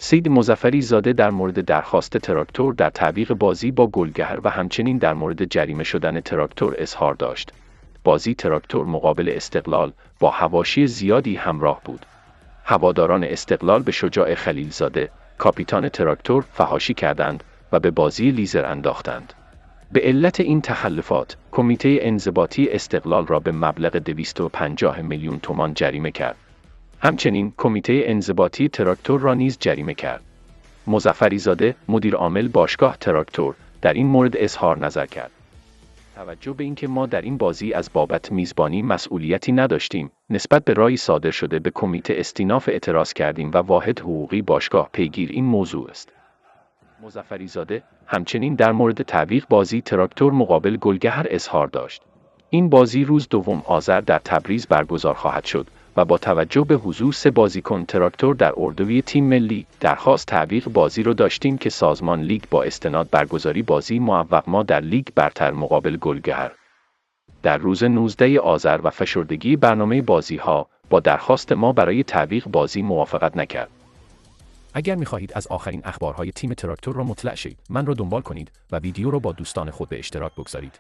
سید مظفری زاده در مورد درخواست تراکتور در تعویق بازی با گلگهر و همچنین در مورد جریمه شدن تراکتور اظهار داشت. بازی تراکتور مقابل استقلال با حواشی زیادی همراه بود. هواداران استقلال به شجاع خلیلزاده، کاپیتان تراکتور، فحاشی کردند و به بازی لیزر انداختند. به علت این تخلفات، کمیته انضباطی استقلال را به مبلغ 250 میلیون تومان جریمه کرد. همچنین کمیته انضباطی تراکتور را نیز جریمه کرد. مظفری زاده، مدیر عامل باشگاه تراکتور، در این مورد اظهار نظر کرد. توجه به اینکه ما در این بازی از بابت میزبانی مسئولیتی نداشتیم، نسبت به رأی صادر شده به کمیته استیناف اعتراض کردیم و واحد حقوقی باشگاه پیگیر این موضوع است. مظفری زاده همچنین در مورد تعویق بازی تراکتور مقابل گلگهر اظهار داشت. این بازی روز 2 آذر در تبریز برگزار خواهد شد و با توجه به حضور 3 بازیکن تراکتور در اردوی تیم ملی، درخواست تعویق بازی رو داشتیم که سازمان لیگ با استناد برگزاری بازی موفق ما در لیگ برتر مقابل گلگهر در روز 19 آذر و فشردگی برنامه بازی ها با درخواست ما برای تعویق بازی موافقت نکرد. اگر می‌خواهید از آخرین اخبارهای تیم تراکتور را مطلع شید، من را دنبال کنید و ویدیو را با دوستان خود به اشتراک بگذارید.